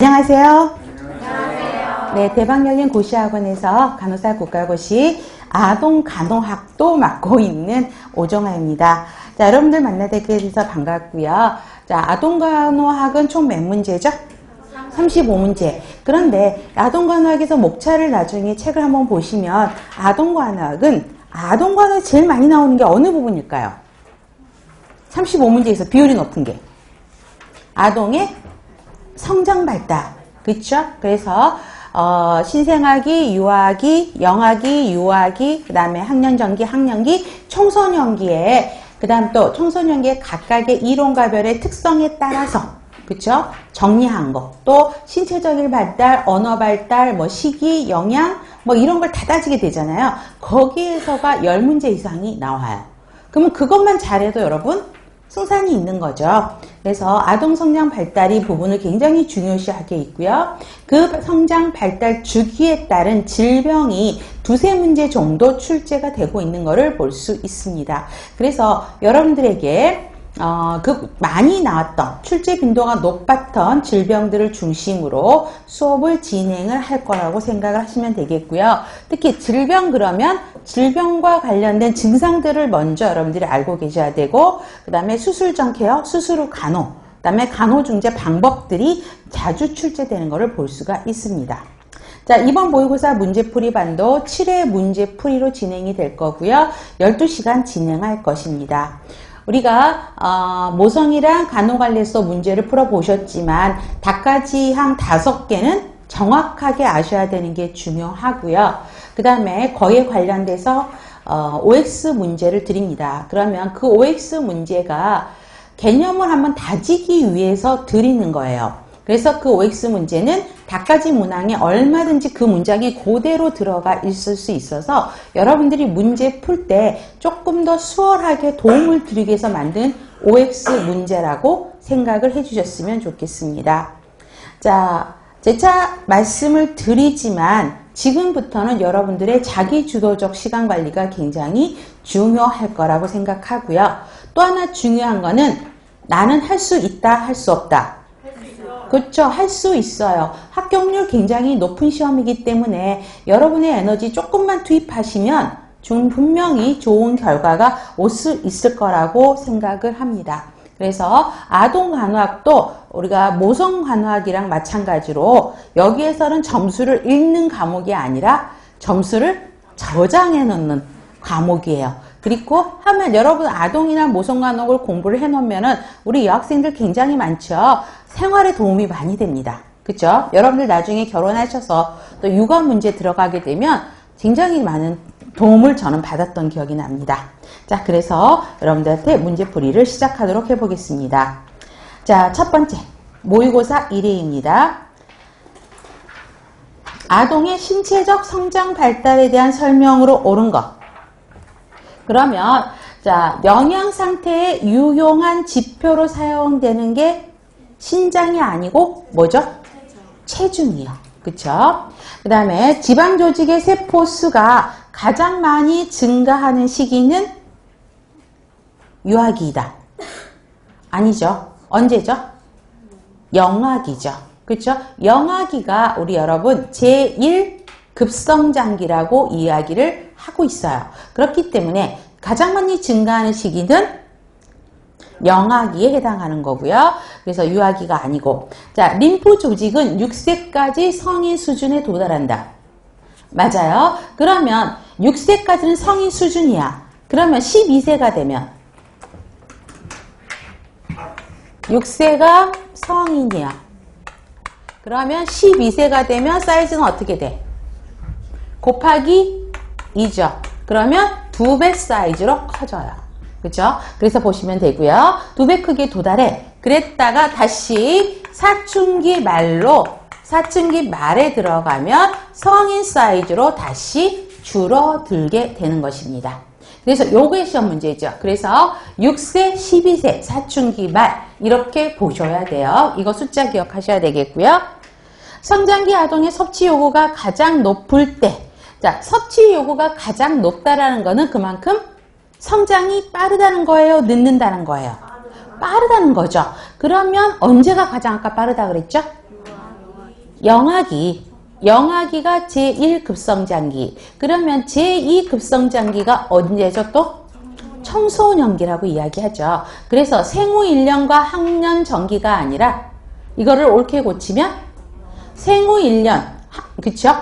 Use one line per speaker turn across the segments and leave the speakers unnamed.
안녕하세요. 네, 대박 열린 고시학원에서 간호사 국가고시 아동 간호학도 맡고 있는 오정아입니다. 자, 여러분들 만나뵙게 돼서 반갑고요. 자, 아동 간호학은 총 몇 문제죠? 35문제. 그런데 아동 간호학에서 목차를 나중에 책을 한번 보시면 아동 간호학에 제일 많이 나오는 게 어느 부분일까요? 35문제에서 비율이 높은 게 아동의 성장 발달. 그렇죠? 그래서 신생아기, 유아기, 영아기, 유아기, 그 다음에 학년전기, 학년기, 청소년기에 그 다음 또 청소년기의 각각의 이론가별의 특성에 따라서 그쵸? 정리한 거. 또 신체적인 발달, 언어 발달, 뭐 시기, 영양 뭐 이런 걸 다 따지게 되잖아요. 거기에서가 10문제 이상이 나와요. 그러면 그것만 잘해도 여러분 승산이 있는 거죠. 그래서 아동 성장 발달이 부분을 굉장히 중요시하게 있고요. 그 성장 발달 주기에 따른 질병이 두세 문제 정도 출제가 되고 있는 것을 볼 수 있습니다. 그래서 여러분들에게 많이 나왔던 출제 빈도가 높았던 질병들을 중심으로 수업을 진행을 할 거라고 생각을 하시면 되겠고요. 특히 질병 그러면 질병과 관련된 증상들을 먼저 여러분들이 알고 계셔야 되고 그 다음에 수술 전 케어, 수술 후 간호, 그 다음에 간호 중재 방법들이 자주 출제되는 것을 볼 수가 있습니다. 자, 이번 모의고사 문제풀이 반도 7회 문제풀이로 진행이 될 거고요. 12시간 진행할 것입니다. 우리가 모성이랑 간호관리소 문제를 풀어보셨지만 닭가지항 5개는 정확하게 아셔야 되는 게 중요하고요. 그 다음에 거기에 관련돼서 OX 문제를 드립니다. 그러면 그 OX 문제가 개념을 한번 다지기 위해서 드리는 거예요. 그래서 그 OX 문제는 닭가지 문항에 얼마든지 그 문장이 그대로 들어가 있을 수 있어서 여러분들이 문제 풀 때 조금 더 수월하게 도움을 드리기 위해서 만든 OX 문제라고 생각을 해주셨으면 좋겠습니다. 자, 재차 말씀을 드리지만 지금부터는 여러분들의 자기주도적 시간관리가 굉장히 중요할 거라고 생각하고요. 또 하나 중요한 거는 나는 할 수 있다, 할 수 없다. 그렇죠. 할 수 있어요. 합격률 굉장히 높은 시험이기 때문에 여러분의 에너지 조금만 투입하시면 분명히 좋은 결과가 올 수 있을 거라고 생각을 합니다. 그래서 아동 간호학도 우리가 모성 간호학이랑 마찬가지로 여기에서는 점수를 읽는 과목이 아니라 점수를 저장해 놓는 과목이에요. 그리고 하면 여러분 아동이나 모성간호학을 공부를 해 놓으면은 우리 여학생들 굉장히 많죠. 생활에 도움이 많이 됩니다. 그죠? 여러분들 나중에 결혼하셔서 또 육아 문제 들어가게 되면 굉장히 많은 도움을 저는 받았던 기억이 납니다. 자, 그래서 여러분들한테 문제풀이를 시작하도록 해보겠습니다. 자, 첫 번째 모의고사 1회입니다. 아동의 신체적 성장 발달에 대한 설명으로 옳은 것. 그러면 자, 영양 상태의 유용한 지표로 사용되는 게 신장이 아니고 뭐죠? 체중이요. 그쵸? 그 다음에 지방 조직의 세포 수가 가장 많이 증가하는 시기는 유아기이다. 아니죠. 언제죠? 영아기죠. 그쵸? 영아기가 우리 여러분 제1 급성장기라고 이야기를 하고 있어요. 그렇기 때문에 가장 많이 증가하는 시기는 영아기에 해당하는 거고요. 그래서 유아기가 아니고 자, 림프 조직은 6세까지 성인 수준에 도달한다. 맞아요. 그러면 6세까지는 성인 수준이야. 그러면 12세가 되면 6세가 성인이야. 그러면 12세가 되면 사이즈는 어떻게 돼? 곱하기 2죠. 그러면 2배 사이즈로 커져요. 그죠? 그래서 보시면 되고요. 2배 크기에 도달해. 그랬다가 다시 사춘기 말에 들어가면 성인 사이즈로 다시 줄어들게 되는 것입니다. 그래서 요게 시험 문제죠. 그래서 6세, 12세, 사춘기 말 이렇게 보셔야 돼요. 이거 숫자 기억하셔야 되겠고요. 성장기 아동의 섭취 요구가 가장 높을 때 자, 섭취 요구가 가장 높다라는 거는 그만큼 성장이 빠르다는 거예요? 늦는다는 거예요? 빠르다는 거죠. 그러면 언제가 가장 아까 빠르다 그랬죠? 영아기가 제1급성장기. 그러면 제2급성장기가 언제죠 또? 청소년기라고 이야기하죠. 그래서 생후 1년과 학년 전기가 아니라 이거를 옳게 고치면 생후 1년, 그쵸?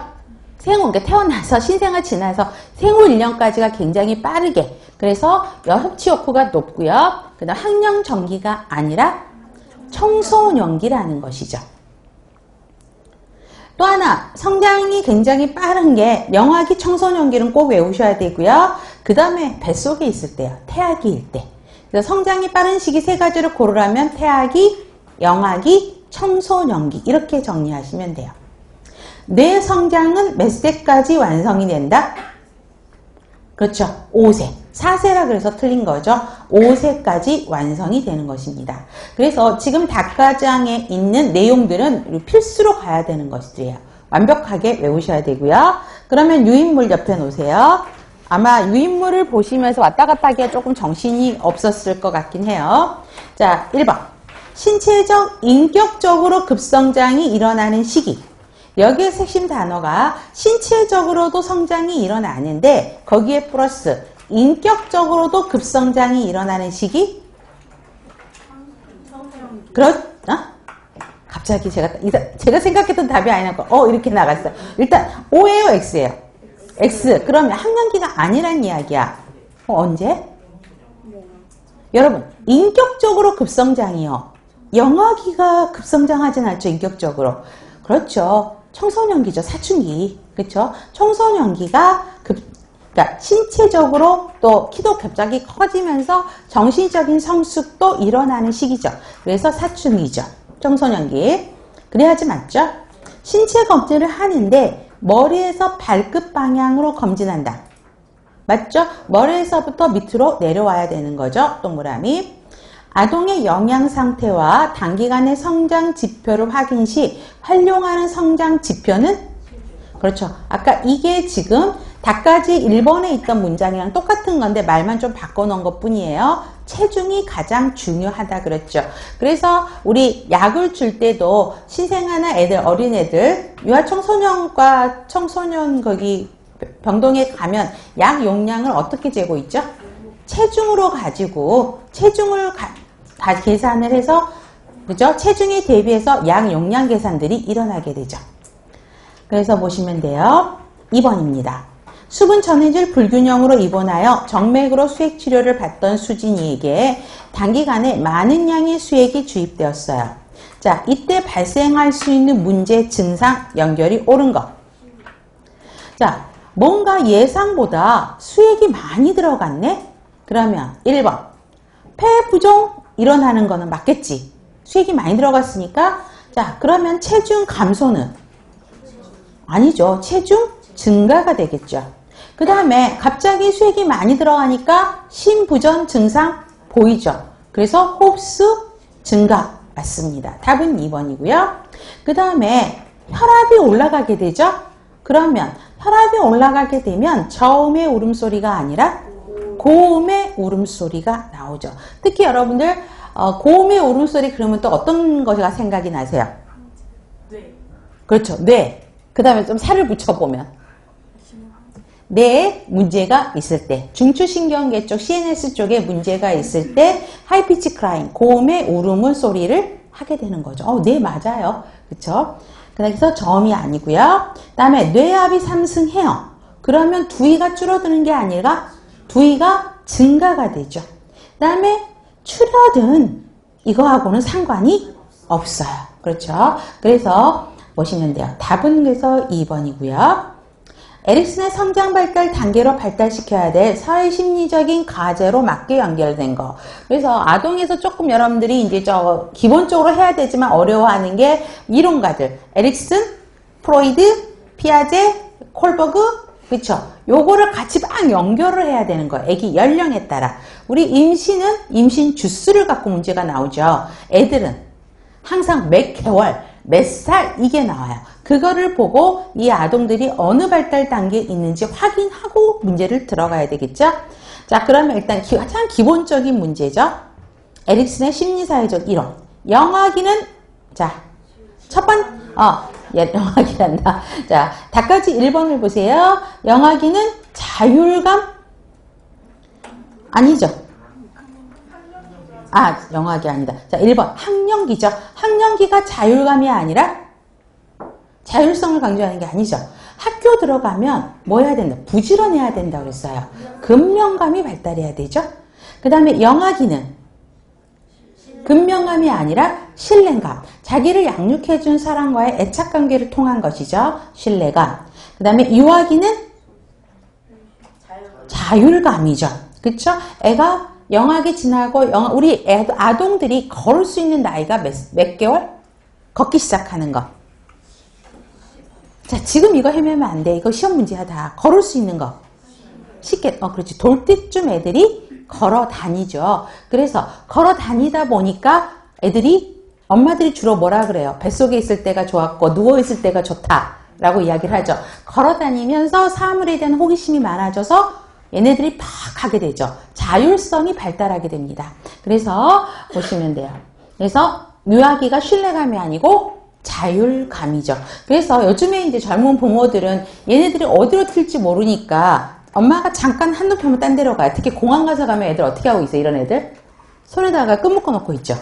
그러니까 태어나서 신생아 지나서 생후 1년까지가 굉장히 빠르게, 그래서 협치 욕구가 높고요. 그 다음 학년 전기가 아니라 청소년기라는 것이죠. 또 하나, 성장이 굉장히 빠른 게 영아기, 청소년기는 꼭 외우셔야 되고요. 그 다음에 뱃속에 있을 때요. 태아기일 때. 그래서 성장이 빠른 시기 세 가지를 고르라면 태아기, 영아기, 청소년기 이렇게 정리하시면 돼요. 뇌 성장은 몇 세까지 완성이 된다? 그렇죠. 5세. 4세라 그래서 틀린 거죠. 5세까지 완성이 되는 것입니다. 그래서 지금 닭가장에 있는 내용들은 필수로 가야 되는 것들이에요. 완벽하게 외우셔야 되고요. 그러면 유인물 옆에 놓으세요. 아마 유인물을 보시면서 왔다 갔다 하기가 조금 정신이 없었을 것 같긴 해요. 자, 1번. 신체적, 인격적으로 급성장이 일어나는 시기. 여기에 핵심 단어가 신체적으로도 성장이 일어나는데 거기에 플러스 인격적으로도 급성장이 일어나는 시기? 갑자기 제가 생각했던 답이 아니라 이렇게 나갔어요. 일단 O예요, X예요? X. 그러면 학년기가 아니란 이야기야. 언제? 여러분, 인격적으로 급성장이요. 영아기가 급성장하진 않죠, 인격적으로. 그렇죠. 청소년기죠, 사춘기. 그렇죠? 청소년기가 그러니까 신체적으로 또 키도 갑자기 커지면서 정신적인 성숙도 일어나는 시기죠. 그래서 사춘기죠. 청소년기. 그래야지 맞죠? 신체 검진을 하는데 머리에서 발끝 방향으로 검진한다. 맞죠? 머리에서부터 밑으로 내려와야 되는 거죠. 동그라미. 아동의 영양 상태와 단기간의 성장 지표를 확인 시 활용하는 성장 지표는? 그렇죠. 아까 이게 지금 닭가지 1번에 있던 문장이랑 똑같은 건데 말만 좀 바꿔놓은 것 뿐이에요. 체중이 가장 중요하다 그랬죠. 그래서 우리 약을 줄 때도 신생아나 어린애들, 유아청소년과 청소년 거기 병동에 가면 약 용량을 어떻게 재고 있죠? 체중으로 가지고 체중을 다 계산을 해서 그죠? 체중에 대비해서 약 용량 계산들이 일어나게 되죠. 그래서 보시면 돼요. 2번입니다. 수분 전해질 불균형으로 입원하여 정맥으로 수액 치료를 받던 수진이에게 단기간에 많은 양의 수액이 주입되었어요. 자, 이때 발생할 수 있는 문제, 증상, 연결이 옳은 것. 자, 뭔가 예상보다 수액이 많이 들어갔네? 그러면 1번. 폐 부종 일어나는 거는 맞겠지. 수액이 많이 들어갔으니까. 자, 그러면 체중 감소는? 아니죠. 체중 증가가 되겠죠. 그 다음에 갑자기 수액이 많이 들어가니까 심부전 증상 보이죠. 그래서 흡수 증가 맞습니다. 답은 2번이고요. 그 다음에 혈압이 올라가게 되죠. 그러면 혈압이 올라가게 되면 저음의 울음소리가 아니라 고음의 울음소리가 나오죠. 특히 여러분들 고음의 울음소리 그러면 또 어떤 것이 생각이 나세요? 뇌. 그렇죠. 뇌. 그 다음에 좀 살을 붙여보면 뇌에 문제가 있을 때, 중추신경계 쪽 CNS 쪽에 문제가 있을 때 하이피치 크라잉, 고음의 울음을 소리를 하게 되는 거죠. 네, 맞아요. 그쵸? 그래서 저음이 아니고요. 그 다음에 뇌압이 상승해요. 그러면 두이가 줄어드는 게 아니라 두이가 증가가 되죠. 그 다음에 출혈은 이거하고는 상관이 없어요. 그렇죠? 그래서 보시면 돼요. 답은 그래서 2번이고요. 에릭슨의 성장 발달 단계로 발달시켜야 될 사회심리적인 과제로 맞게 연결된 거. 그래서 아동에서 조금 여러분들이 이제 기본적으로 해야 되지만 어려워하는 게 이론가들. 에릭슨, 프로이드, 피아제, 콜버그, 그쵸? 요거를 같이 막 연결을 해야 되는 거예요. 애기 연령에 따라. 우리 임신은 임신 주수를 갖고 문제가 나오죠. 애들은 항상 몇 개월, 몇 살 이게 나와요. 그거를 보고 이 아동들이 어느 발달 단계에 있는지 확인하고 문제를 들어가야 되겠죠? 자, 그러면 일단 가장 기본적인 문제죠. 에릭슨의 심리사회적 이론. 영아기는 자, 영아기란다. 자, 닭까지 1번을 보세요. 영아기는 자율감? 아니죠. 영아기 아니다. 자, 1번. 학령기죠. 학령기가 자율감이 아니라 자율성을 강조하는 게 아니죠. 학교 들어가면 뭐 해야 된다? 부지런해야 된다고 그랬어요. 근면감이 발달해야 되죠. 그 다음에 영아기는 근면감이 아니라 신뢰감. 자기를 양육해준 사람과의 애착관계를 통한 것이죠. 신뢰감. 그 다음에 유아기는 자율감이죠. 그쵸? 애가 영아기 지나고 우리 아동들이 걸을 수 있는 나이가 몇 개월? 걷기 시작하는 거. 자, 지금 이거 헤매면 안 돼. 이거 시험 문제야 다. 걸을 수 있는 거. 쉽게, 그렇지. 돌 때쯤 애들이 걸어 다니죠. 그래서 걸어 다니다 보니까 애들이, 엄마들이 주로 뭐라 그래요? 뱃속에 있을 때가 좋았고, 누워있을 때가 좋다. 라고 이야기를 하죠. 걸어 다니면서 사물에 대한 호기심이 많아져서 얘네들이 팍 하게 되죠. 자율성이 발달하게 됩니다. 그래서 보시면 돼요. 그래서 유아기가 신뢰감이 아니고 자율감이죠. 그래서 요즘에 이제 젊은 부모들은 얘네들이 어디로 튈지 모르니까 엄마가 잠깐 한눈 펴면 딴 데로 가요. 특히 공항 가서 가면 애들 어떻게 하고 있어요? 이런 애들 손에다가 끈 묶어 놓고 있죠.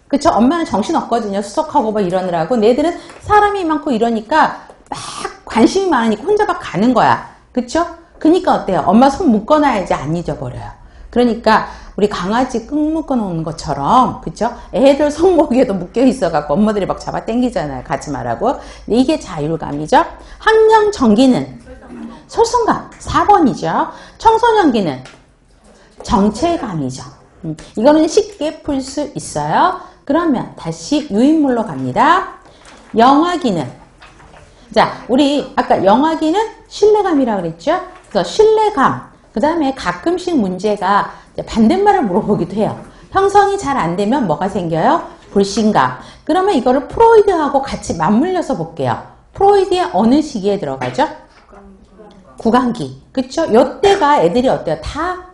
그쵸? 엄마는 정신 없거든요. 수석하고 막 이러느라고. 얘들은 사람이 많고 이러니까 막 관심이 많으니까 혼자 막 가는 거야. 그쵸? 그러니까 어때요? 엄마 손 묶어놔야지 안 잊어버려요. 그러니까 우리 강아지 끈 묶어놓는 것처럼, 그쵸? 애들 손목에도 묶여있어갖고 엄마들이 막 잡아 당기잖아요. 가지 말라고. 이게 자율감이죠. 학령정기는 소성감, 4번이죠. 청소년기는 정체감이죠. 이거는 쉽게 풀 수 있어요. 그러면 다시 유인물로 갑니다. 영아기는, 자, 우리 아까 영아기는 신뢰감이라고 그랬죠? 그래서 신뢰감, 그 다음에 가끔씩 문제가 반대말을 물어보기도 해요. 형성이 잘 안 되면 뭐가 생겨요? 불신감. 그러면 이거를 프로이드하고 같이 맞물려서 볼게요. 프로이드의 어느 시기에 들어가죠? 구강기. 그쵸? 요때가 애들이 어때요? 다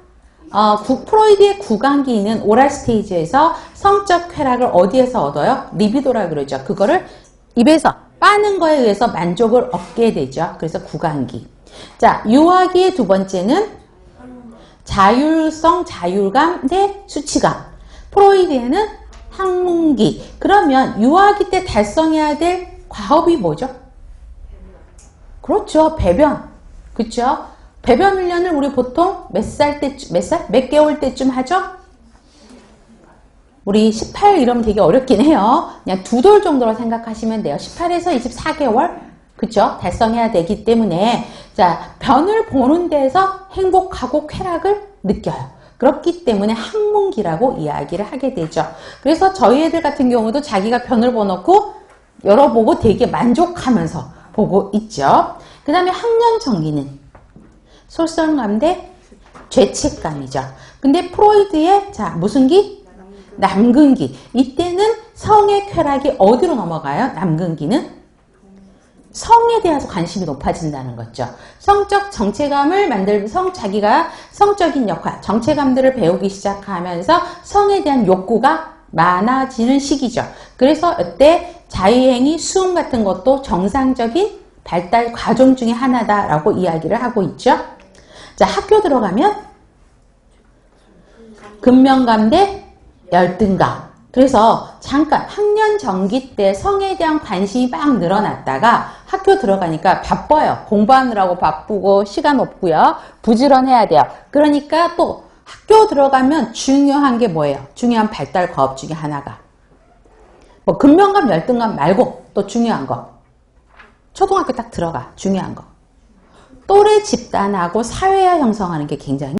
프로이드의 구강기는 오랄 스테이지에서 성적 쾌락을 어디에서 얻어요? 리비도라 그러죠. 그거를 입에서 빠는 거에 의해서 만족을 얻게 되죠. 그래서 구강기. 자, 유아기의 두 번째는 자율성, 자율감 대 수치감. 프로이드에는 학문기. 그러면 유아기 때 달성해야 될 과업이 뭐죠? 그렇죠. 배변. 그렇죠? 배변 훈련을 우리 보통 몇 개월 때쯤 하죠? 우리 18 이러면 되게 어렵긴 해요. 그냥 2돌 정도로 생각하시면 돼요. 18에서 24개월. 그쵸? 달성해야 되기 때문에, 자, 변을 보는 데서 행복하고 쾌락을 느껴요. 그렇기 때문에 학문기라고 이야기를 하게 되죠. 그래서 저희 애들 같은 경우도 자기가 변을 보놓고 열어보고 되게 만족하면서 보고 있죠. 그 다음에 학년정기는 솔선감 대 죄책감이죠. 근데 프로이드의, 자, 무슨 기? 남근기. 이때는 성의 쾌락이 어디로 넘어가요? 남근기는? 성에 대해서 관심이 높아진다는 거죠. 성적 정체감을 자기가 성적인 역할, 정체감들을 배우기 시작하면서 성에 대한 욕구가 많아지는 시기죠. 그래서 이때 자유행위, 수응 같은 것도 정상적인 발달 과정 중에 하나다라고 이야기를 하고 있죠. 자, 학교 들어가면 근면감 대 열등감. 그래서 잠깐 학년 정기 때 성에 대한 관심이 막 늘어났다가 학교 들어가니까 바빠요. 공부하느라고 바쁘고 시간 없고요. 부지런해야 돼요. 그러니까 또 학교 들어가면 중요한 게 뭐예요? 중요한 발달 과업 중에 하나가 뭐 근면감, 열등감 말고 또 중요한 거. 초등학교 딱 들어가. 중요한 거. 또래 집단하고 사회화 형성하는 게 굉장히